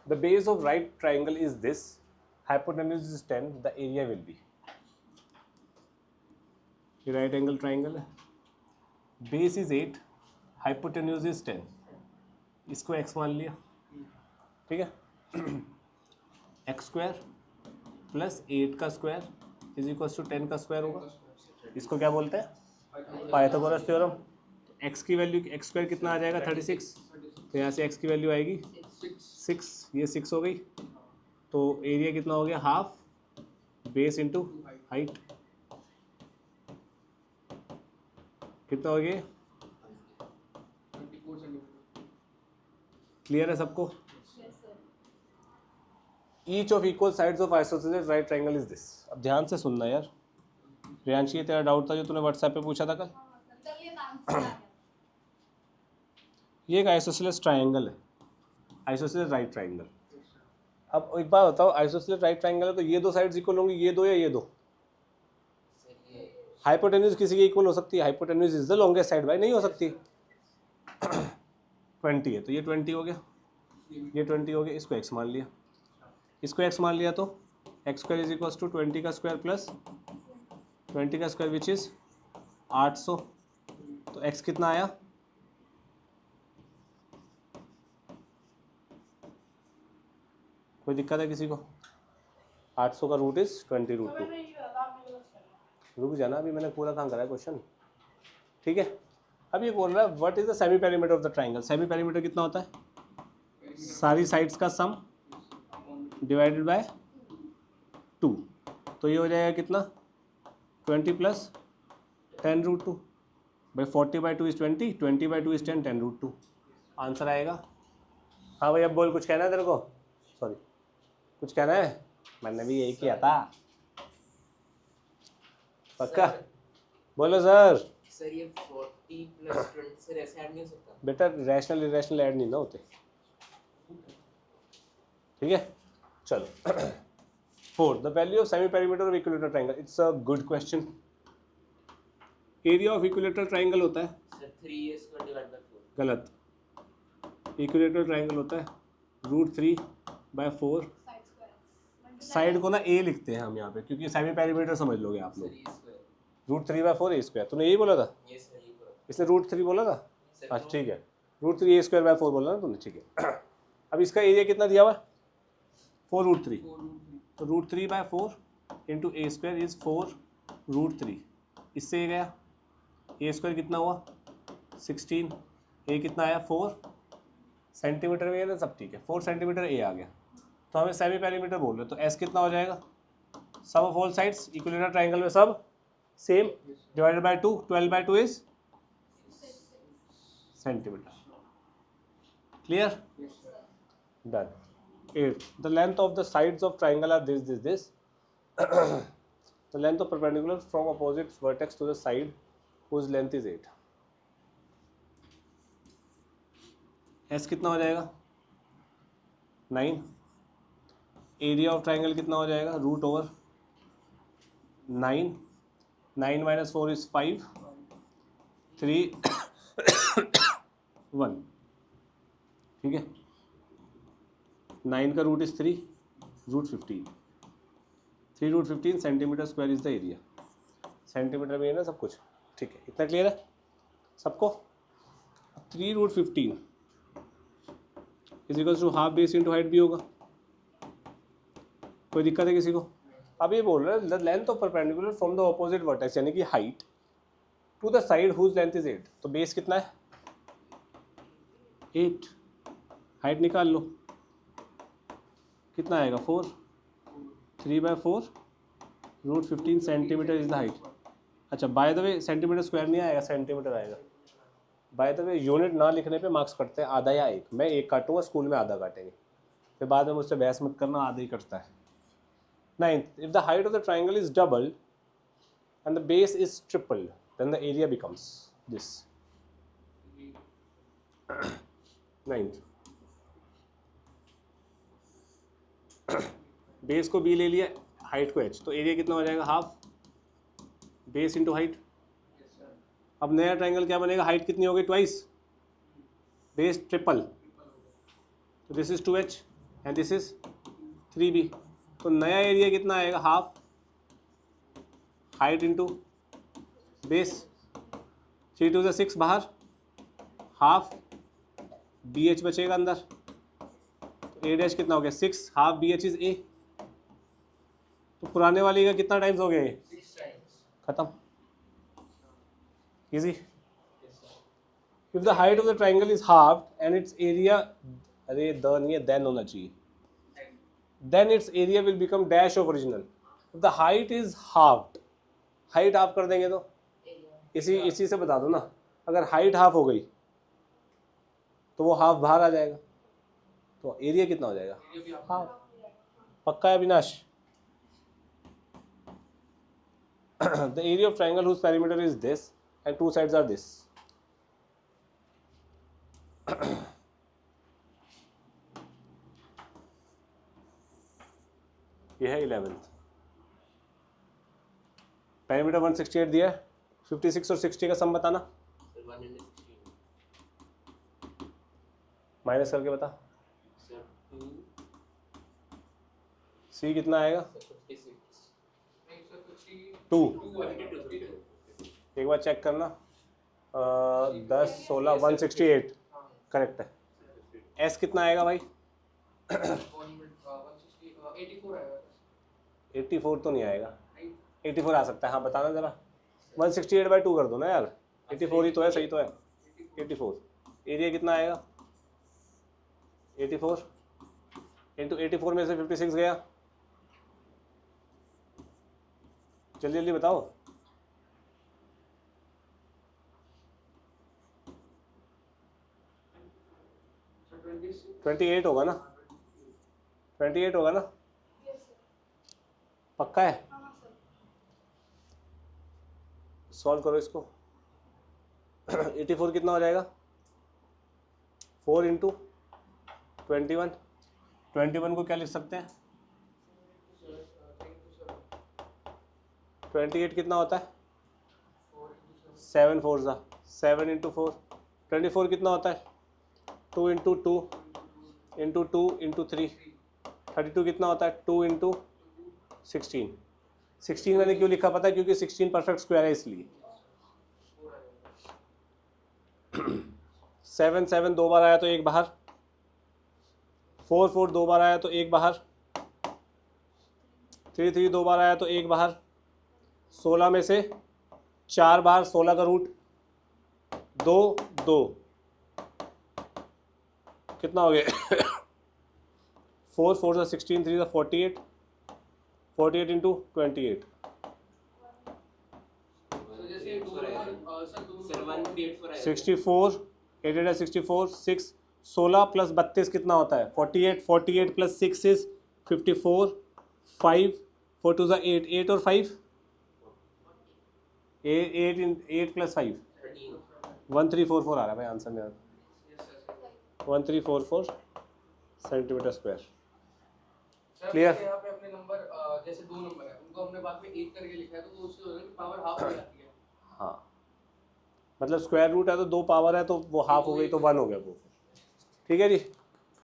The base of right triangle is this, hypotenuse is 10, the area will be, right angle triangle है, base is 8, hypotenuse is 10, इसको x मान लिया, ठीक है। X square plus 8 का square is equal to 10 का square होगा, इसको क्या बोलते हैं, पाइथागोरस थ्योरम। एक्स की वैल्यू, एक्स स्क्वायर कितना आ जाएगा 36, तो यहाँ से एक्स की वैल्यू आएगी 6, ये 6 हो गई, तो एरिया कितना हो गया, हाफ बेस इंटू हाइट, कितना हो गया, क्लियर है सबको। Each of equal sides of isosceles right triangle is this. अब ध्यान से सुनना यार, प्रियांशी, ये तेरा डाउट था जो तूने व्हाट्सएप पे पूछा था कल। ये एक आइसोसेलेस ट्राइंगल है, आइसोसेलेस राइट ट्राइंगल। अब एक बात बताओ, आइसोसेलेस राइट ट्राइंगल है तो ये दो साइड्स इक्वल होंगी, ये दो या ये दो? हाइपोटेन्यूज किसी की इक्वल हो सकती है, hypotenuse is the longest side भाई, नहीं हो सकती। 20 है तो ये 20 हो गया, ये 20 हो गया, इसको x मान लिया, इसको x मान लिया, तो x square is equal to 20 का स्क्वायर प्लस 20 का स्क्वायर विच इज 800, तो x कितना आया, कोई दिक्कत है किसी को? 800 का रूट इज 20 रूट 2। रुक जाना, अभी मैंने पूरा काम करा है क्वेश्चन, ठीक है। अब ये बोल रहा है what is the semi perimeter of the triangle. Semi perimeter कितना होता है, सारी साइड्स का सम डिवाइडेड बाय 2, तो ये हो जाएगा कितना, 20 प्लस 10 रूट 2 भाई, 40 by 2 is 20, 20 by 2 is 10, 10 root 2 answer आएगा। हाँ भाई अब बोल, कुछ कहना है तेरे को, सॉरी कुछ कहना है, मैंने भी यही किया था, पक्का बोलो सर। सर ये 40 प्लस 20 सर ऐसे ऐड नहीं हो सकता बेटा, रैशनल इरेशनल ऐड नहीं ना होते, ठीक है। चलो 4, the value of semi perimeter of equilateral triangle. It's a good question. Area of equilateral triangle होता है sir 3a square divide by 4, गलत, इक्विलेटरल ट्राइंगल होता है √3/4, साइड को ना a लिखते हैं हम यहाँ पे क्योंकि सेमी पेरीमीटर समझ लोगे आप लोग, √3/4 a स्क्वायर, तूने यही बोला था, ये सर ये पूरा इसने √3 बोला था, अच्छा ठीक है, √3a² 4 बोला ना तूने, ठीक है। अब इसका एरिया कितना दिया हुआ है, 4√3, तो √3/4 इंटू a² इज 4√3, इससे ये गया, a² कितना हुआ 16, a कितना आया 4 सेंटीमीटर में, है ना सब ठीक है, 4 सेंटीमीटर a आ गया, तो हमें सेमी पेरीमीटर बोल रहे हैं, तो s कितना हो जाएगा, sum of all sides, equilateral triangle में सब same, divided by 2, 12/2 is centimetre, clear, done. 8, the length of the sides of triangle are this the length of perpendicular from opposite vertex to the side whose length is 8, s कितना हो जाएगा 9, area of triangle कितना हो जाएगा √9, 9 - 4 is 5, 3 1, ठीक है, 9 का root is 3, √15, 3√15 centimetre square is the area, centimetre में है ना सब कुछ, ठीक है, इतना क्लियर है सबको। 3√15 is equals to half base into height भी होगा, कोई दिक्कत है किसी को? अब ये बोल रहे हैं the length of perpendicular from the opposite vertex, यानी कि height to the side whose length is 8, तो बेस कितना है 8, हाइट निकाल लो, कितना आएगा 4, 3/4 √15 सेंटीमीटर इज द हाइट। अच्छा by the way centimetre square नहीं आएगा, सेंटीमीटर आएगा। बाय द वे यूनिट ना लिखने पे मार्क्स कटते हैं, आधा या 1, मैं 1 काटूंगा, स्कूल में आधा काटेंगे, फिर बाद में मुझसे बहस मत करना, आधा ही कटता है। 9th, if the height of the triangle is doubled and the base is tripled, then the area becomes this. 9th, base को b ले लिया, हाइट को h, तो एरिया कितना हो जाएगा हाफ बेस इंटू हाइट। अब नया ट्राइंगल क्या बनेगा, हाइट कितनी होगी ट्वाइस, बेस ट्रिपल, तो this is 2h, and this is 3b। तो नया एरिया कितना आएगा, हाफ हाइट इंटू बेस, 3 2 6 बाहर, हाफ बी एच बचेगा अंदर, तो ए डैश कितना हो गया 6, half B H is A. तो पुराने वाले का कितना टाइम्स हो गया ये, 6 times. खत्म, easy. If the height of the triangle is half and it's area, अरे द नहीं है, देन होना चाहिए, then its area will become dash of original. If the height is halved, height half कर देंगे तो इसी से बता दो ना, अगर हाइट हाफ हो गई तो वो हाफ बाहर आ जाएगा, तो एरिया कितना हो जाएगा, हाफ। पक्का है Avinash? The area of triangle whose perimeter is this and two sides are this. ये है 11th। पैरामीटर 168 दिया है, 56 और 60 का सम बताना, Sir, 116. माइनस करके बता। Sir, 2. सी कितना आएगा, Sir, 56. 2। 252. एक बार चेक करना, 10 16 168 करेक्ट है। एस कितना आएगा भाई, 84 तो नहीं आएगा, 84 आ सकता है, हाँ बताना जरा। 168/2 कर दो ना यार, 84 ही तो है, सही तो है 84। एरिया कितना आएगा, 84 इंटू 84 में से 56 गया, जल्दी जल्दी बताओ। Sir, 28 होगा ना, 28 होगा ना, पक्का है? सॉल्व करो इसको। 84 कितना हो जाएगा, 4 इंटू 21, 21 को क्या लिख सकते हैं, 28 कितना होता है, 7 4 ज़ा 7 इंटू 4, 24 कितना होता है, 2 इंटू 2 इंटू 2 इंटू 3, 32 कितना होता है, 2 इंटू 16। 16 मैंने क्यों लिखा पता है, क्योंकि 16 परफेक्ट स्क्वायर है इसलिए। 7 7 दो बार आया तो एक बाहर, 4 4 दो बार आया तो एक बाहर, 3 3 दो बार आया तो एक बाहर, 16 में से 4 बार, 16 का रूट 2 2 कितना हो गया 4 4 सा 16, 3 सा 48, 48 इंटू 28, Sir, 1384 आएगा. 64, 8 8 64, 6 16 प्लस 32 कितना होता है, 48, 48 प्लस 6 इज 54, 5 4 2 सा 8, 8 और 5 8 प्लस 5 13. 1344 आ रहा है भाई आंसर मेरा, 1344 सेंटीमीटर स्क्वायर। Clear? यहाँ पे अपने नंबर जैसे 2 नंबर है उनको हमने बाद में 1 करके लिखा है तो उससे हो रहा है कि पावर हाफ हो जाती है। हाँ मतलब स्क्वायर रूट है तो 2 पावर है तो वो हाफ हो गई तो 1 हो गया वो। ठीक है जी।